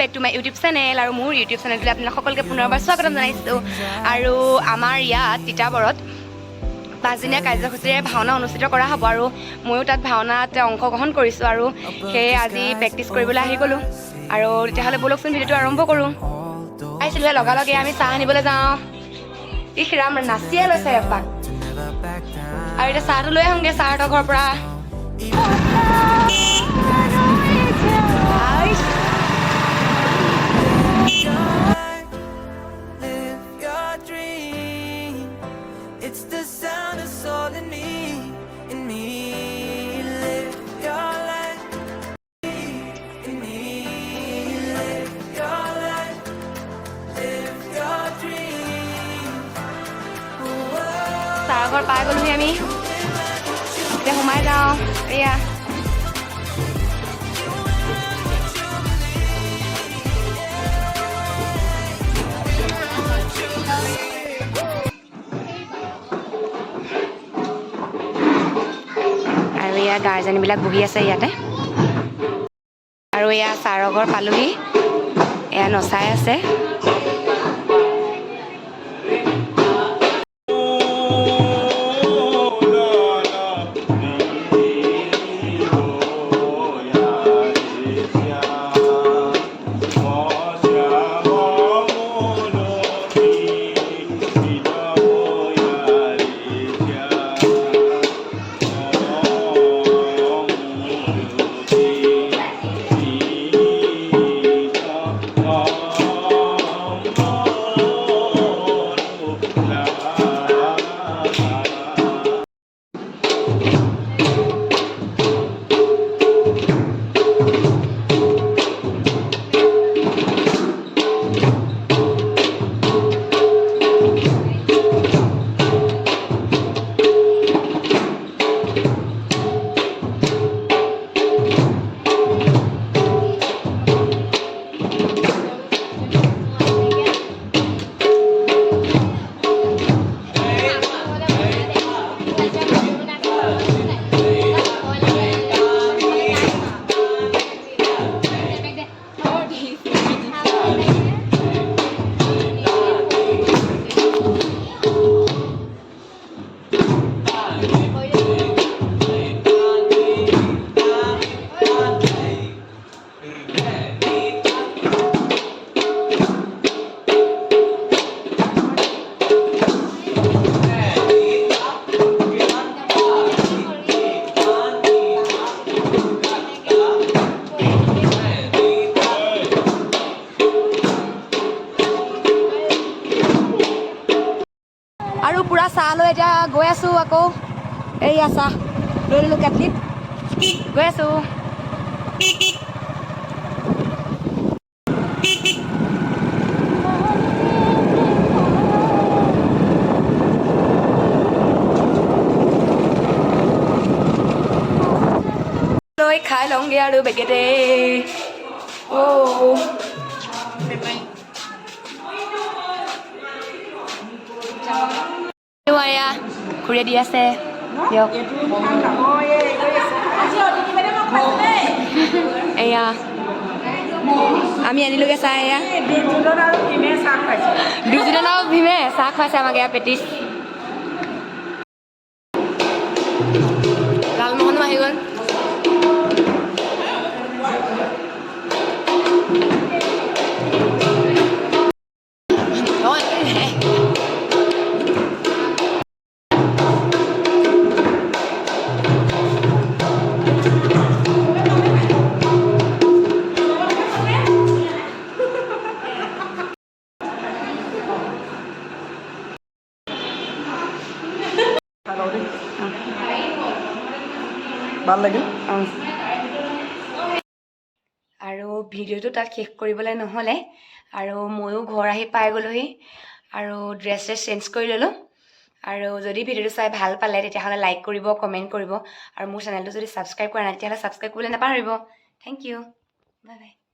Back to my YouTube channel আৰু মোৰ YouTube চেনেলটোলৈ আপোনালোক সকলোকে পুনৰবাৰ স্বাগতম জনাইছোঁ আৰু আমাৰ ইয়াত তিতাবৰত 5 দিনীয়া কাৰ্যসূচীৰে ভাওনা অনুষ্ঠিত কৰা হ'ব আৰু ময়ো তাত ভাওনাত অংশগ্ৰহণ কৰিছোঁ আৰু সেয়ে আজি প্ৰেক্টিছ কৰিবলৈ আহি গ'লোঁ আৰু তেতিয়াহ'লে ব'লকচোন ভিডিঅ'টো আৰম্ভ কৰোঁ আহিছিলোঁ লগালগে আমি চাহ আনিবলৈ যাওঁ ইৰাম নাচিয়ে লৈছে এপাক আৰু এতিয়া চাহটো লৈ আহোঁগৈ ছাৰহঁতৰ ঘৰৰ পৰা It's the sound of soul in me, in me. Live your life, in me. Live your life, live your dreams. ছাৰৰ ঘৰ পাই গ'লোহি আমি এতিয়া সোমাই যাওঁ এয়া আৰু এয়া গাৰ্জেনবিলাক বহি আছে ইয়াতে আৰু এয়া ছাৰৰ ঘৰ পালোহি এয়া নচাই আছে আৰু পুৰা চাহ লৈ এতিয়া গৈ আছোঁ আকৌ এইয়া চাহ লৈ ল'লোঁ কেটলিত গৈ আছোঁ লৈ খাই লওঁগৈ আৰু বেগেতে এয়া ঘূৰি দি আছে দিয়ক এয়া আমি আনিলোগৈ চাহ এয়া দুজনে আৰু ভীমে চাহ খুৱাইছে আমাক এয়া পেটিছ লালমোহনো আহি গ'ল ভাল লাগিল আৰু ভিডিঅ'টো তাত শেষ কৰিবলৈ নহ'লে আৰু ময়ো ঘৰ আহি পাই গ'লোহি আৰু ড্ৰেছ চেঞ্জ কৰি ল'লোঁ আৰু যদি ভিডিঅ'টো চাই ভাল পালে তেতিয়াহ'লে লাইক কৰিব কমেণ্ট কৰিব আৰু মোৰ চেনেলটো যদি ছাবস্ক্ৰাইব কৰা নাই তেতিয়াহ'লে ছাবস্ক্ৰাইব কৰিবলৈ নাপাহৰিব থেংক ইউ বাই বাই